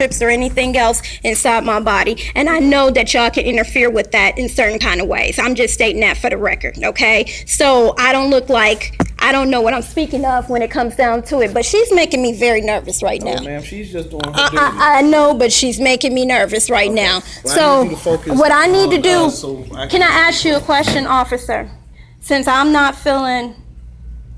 or anything else inside my body, and I know that y'all can interfere with that in certain kind of ways. I'm just stating that for the record, okay? So I don't look like I don't know what I'm speaking of when it comes down to it, but she's making me very nervous right now. No, ma'am, she's just doing her duty. I know, but she's making me nervous right now. Well, So what I need to do, can I ask you a question, officer? Since I'm not feeling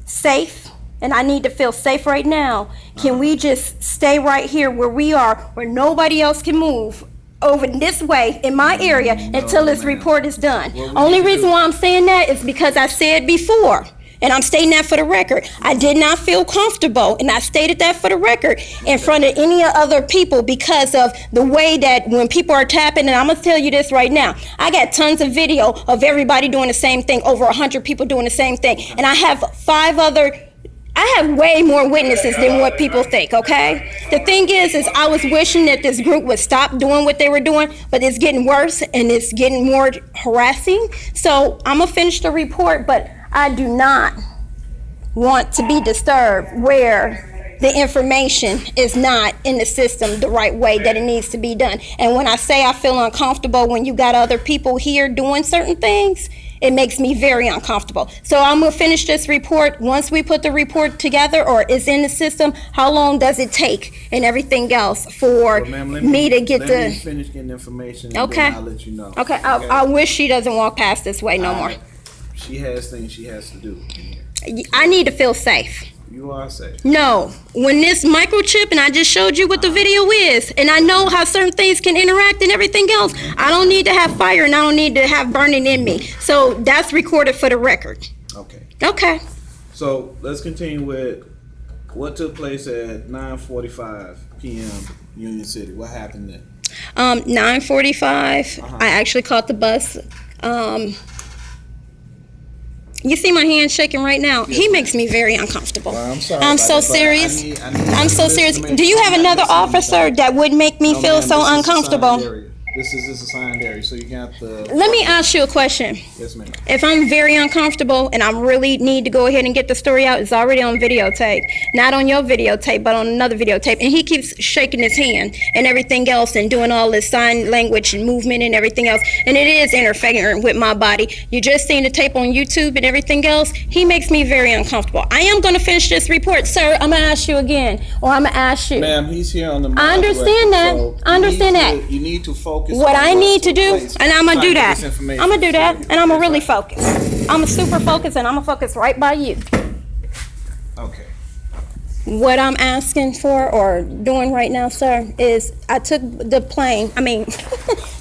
safe, and I need to feel safe right now, can we just stay right here where we are, where nobody else can move over this way in my area until this report is done? Only reason why I'm saying that is because I said before, and I'm stating that for the record, I did not feel comfortable, and I stated that for the record, in front of any other people because of the way that when people are tapping, and I'm gonna tell you this right now, I got tons of video of everybody doing the same thing, over 100 people doing the same thing, and I have I have way more witnesses than what people think, okay? The thing is I was wishing that this group would stop doing what they were doing, but it's getting worse and it's getting more harassing. So I'm gonna finish the report, but I do not want to be disturbed where the information is not in the system the right way that it needs to be done. And when I say I feel uncomfortable when you got other people here doing certain things, it makes me very uncomfortable. So I'm gonna finish this report. Once we put the report together or it's in the system, how long does it take and everything else for me to get Let me finish getting information and then I'll let you know. Okay, I wish she doesn't walk past this way no more. She has things she has to do in here. I need to feel safe. You are safe. No, when this microchip, and I just showed you what the video is, and I know how certain things can interact and everything else, I don't need to have fire and I don't need to have burning in me. So that's recorded for the record. Okay. Okay. So let's continue with what took place at 9:45 p.m. Union City. What happened then? 9:45, I actually caught the bus. You see my hand shaking right now? He makes me very uncomfortable. Well, I'm sorry. I'm so serious. I'm so serious. Do you have another officer that would make me feel so uncomfortable? This is assigned area, so you got the... Let me ask you a question. Yes, ma'am. If I'm very uncomfortable and I really need to go ahead and get the story out, it's already on videotape. Not on your videotape, but on another videotape. And he keeps shaking his hand and everything else and doing all this sign language and movement and everything else. And it is interfering with my body. You just seen the tape on YouTube and everything else. He makes me very uncomfortable. I am going to finish this report. Sir, I'm going to ask you again. Or I'm going to ask you. Ma'am, he's here on the... I understand that. So I understand that. You need to focus. What I need to do, and I'm gonna do that. I'm I'm gonna do that, and I'm gonna really focus. I'm gonna super focus, and I'm gonna focus right by you. Okay. What I'm asking for or doing right now, sir, is I took the plane. I mean,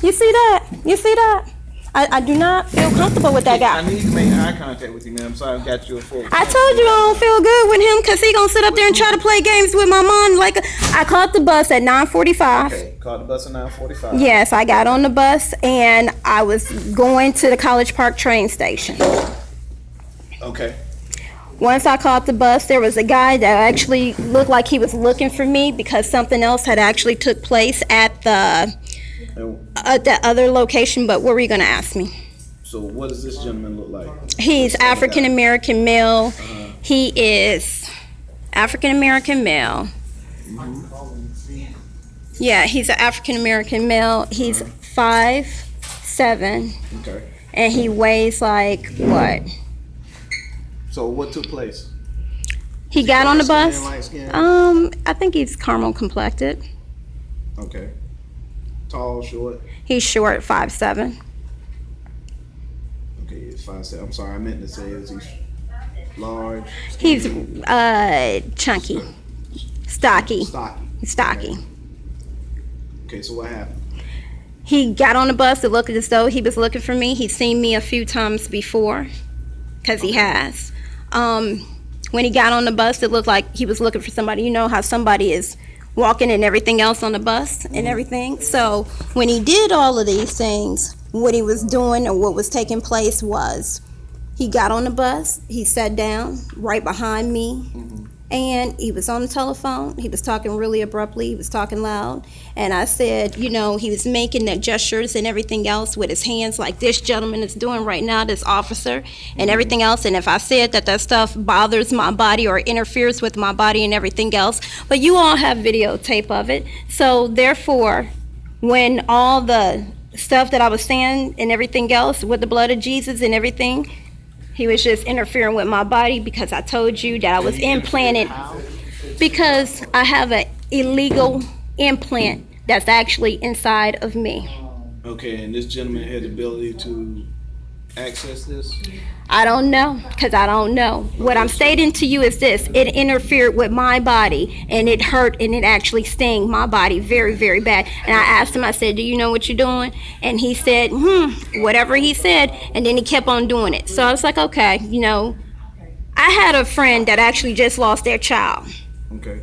you see that? You see that? I do not feel comfortable with that guy. I need to make eye contact with you, ma'am, so I've got you a full... I told you I don't feel good with him because he gonna sit up there and try to play games with my mom. Like, I caught the bus at 9:45. Okay, caught the bus at 9:45. Yes, I got on the bus and I was going to the College Park train station. Okay. Once I caught the bus, there was a guy that actually looked like he was looking for me because something else had actually took place at the other location. But what were you going to ask me? So what does this gentleman look like? He's African American male. He is African American male. Yeah, he's an African American male. He's 5'7". Okay. And he weighs like what? So what took place? He got on the bus. Light skin? I think he's caramel complected. Okay. Tall, short? He's short, 5'7". Okay, it's 5'7". I'm sorry, I meant to say is he large? He's chunky, stocky. Stocky. Okay, so what happened? He got on the bus. It looked as though he was looking for me. He's seen me a few times before, because he has. When he got on the bus, it looked like he was looking for somebody. You know how somebody is walking and everything else on the bus and everything. So when he did all of these things, what he was doing or what was taking place was he got on the bus, he sat down right behind me, And he was on the telephone. He was talking really abruptly. He was talking loud. And I said, you know, he was making the gestures and everything else with his hands like this gentleman is doing right now, this officer, and everything else. And if I said that that stuff bothers my body or interferes with my body and everything else, but you all have videotape of it. So therefore, when all the stuff that I was saying and everything else with the blood of Jesus and everything, he was just interfering with my body because I told you that I was implanted, because I have an illegal implant that's actually inside of me. Okay, and this gentleman had the ability to access this? I don't know, because I don't know. What I'm stating to you is this: it interfered with my body, and it hurt, and it actually stung my body very, very bad. And I asked him, I said, do you know what you're doing? And he said, whatever he said, and then he kept on doing it. So I was like, okay, you know, I had a friend that actually just lost their child. Okay.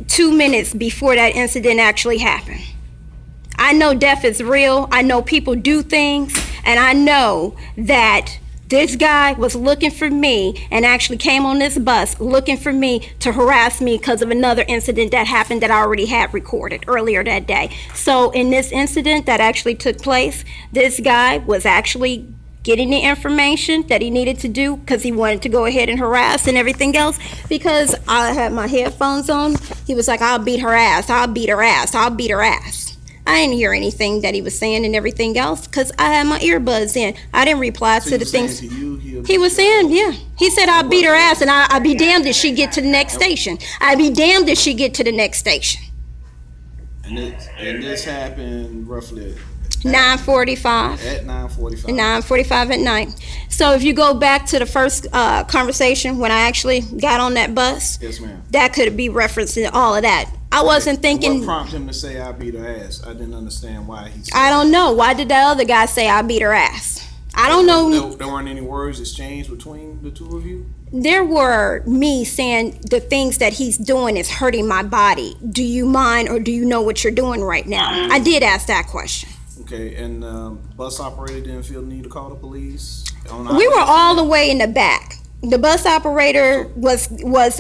2 minutes before that incident actually happened. I know death is real. I know people do things, and I know that this guy was looking for me and actually came on this bus looking for me to harass me because of another incident that happened that I already had recorded earlier that day. So in this incident that actually took place, this guy was actually getting the information that he needed to do because he wanted to go ahead and harass and everything else. Because I had my headphones on, he was like, I'll beat her ass, I'll beat her ass, I'll beat her ass. I didn't hear anything that he was saying and everything else because I had my earbuds in. I didn't reply to the things. He was saying, yeah. He said, I'll beat her ass, and I'll be damned if she get to the next station. I'll be damned if she get to the next station. And this happened roughly 9:45. At 9:45. 9:45 at night. So if you go back to the first conversation when I actually got on that bus, Yes, ma'am. that could be referencing all of that. I wasn't thinking. What prompted him to say I beat her ass? I didn't understand why he said I don't know. Why did the other guy say I beat her ass? I don't know. There weren't any words exchanged between the two of you? There were me saying the things that he's doing is hurting my body. Do you mind, or do you know what you're doing right now? I did ask that question. Okay, and bus operator didn't feel the need to call the police? We were all the way in the back. The bus operator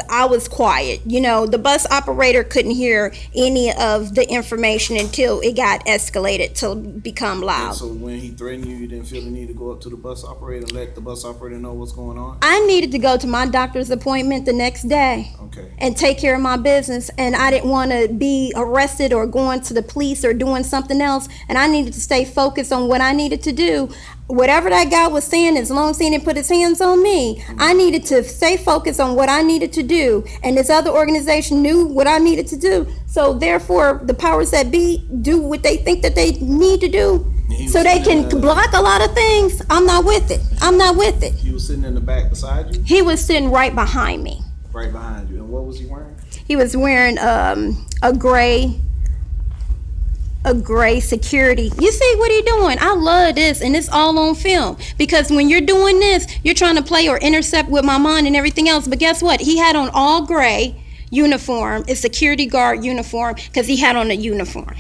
I was quiet. You know, the bus operator couldn't hear any of the information until it got escalated to become loud. So when he threatened you, you didn't feel the need to go up to the bus operator and let the bus operator know what's going on? I needed to go to my doctor's appointment the next day. Okay. And take care of my business, and I didn't want to be arrested or going to the police or doing something else, and I needed to stay focused on what I needed to do. Whatever that guy was saying, as long as he didn't put his hands on me, I needed to stay focused on what I needed to do, and this other organization knew what I needed to do. So therefore, the powers that be do what they think that they need to do, so they can block a lot of things. I'm not with it. I'm not with it. He was sitting in the back beside you? He was sitting right behind me. Right behind you. And what was he wearing? He was wearing a gray security. You see what he doing? I love this, and it's all on film, because when you're doing this, you're trying to play or intercept with my mind and everything else. But guess what? He had on all gray uniform, a security guard uniform, because he had on a uniform.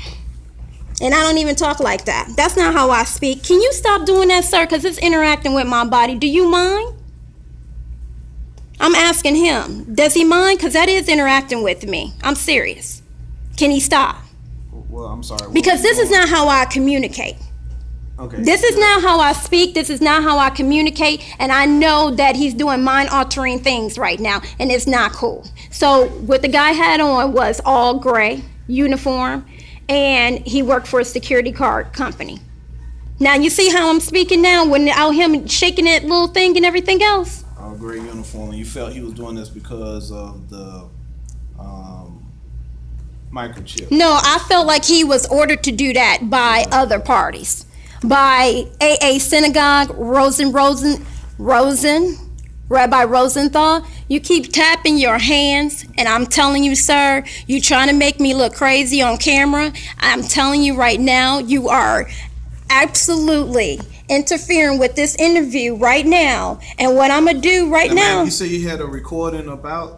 And I don't even talk like that. That's not how I speak. Can you stop doing that, sir? Because it's interacting with my body. Do you mind? I'm asking him, does he mind? Because that is interacting with me. I'm serious. Can he stop? Well, I'm sorry. Because this is not how I communicate. Okay. This is not how I speak. This is not how I communicate. And I know that he's doing mind-altering things right now, and it's not cool. So what the guy had on was all gray uniform, and he worked for a security guard company. Now, you see how I'm speaking now without him shaking that little thing and everything else? Gray uniform, and you felt he was doing this because of the microchip? No, I felt like he was ordered to do that by other parties, by AA Synagogue, Rabbi Rosenthal. You keep tapping your hands, and I'm telling you, sir, you're trying to make me look crazy on camera. I'm telling you right now, you are absolutely interfering with this interview right now. And what I'm gonna do right now, you say you had a recording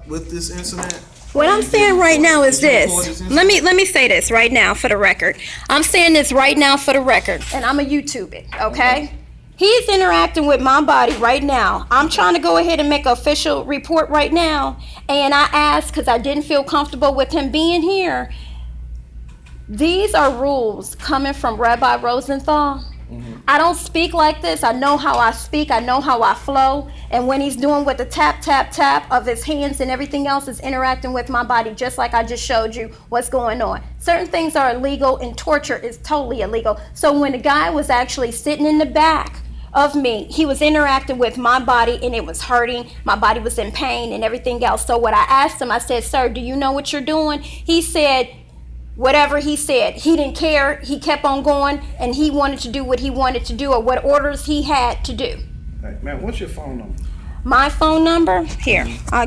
with this incident? what I'm saying right now is this. Let me say this right now for the record. I'm saying this right now for the record, and I'm gonna YouTube it, okay? He's interacting with my body right now. I'm trying to go ahead and make an official report right now. And I asked, because I didn't feel comfortable with him being here. These are rules coming from Rabbi Rosenthal. I don't speak like this. I know how I speak. I know how I flow. And when he's doing with the tap, tap, tap of his hands and everything else is interacting with my body, just like I just showed you what's going on. Certain things are illegal and torture is totally illegal. So when the guy was actually sitting in the back of me, he was interacting with my body and it was hurting. My body was in pain and everything else. So what I asked him, I said, sir, do you know what you're doing? He said, whatever he said. He didn't care. He kept on going and he wanted to do what he wanted to do or what orders he had to do. Hey, man, what's your phone number? My phone number? Here, I'll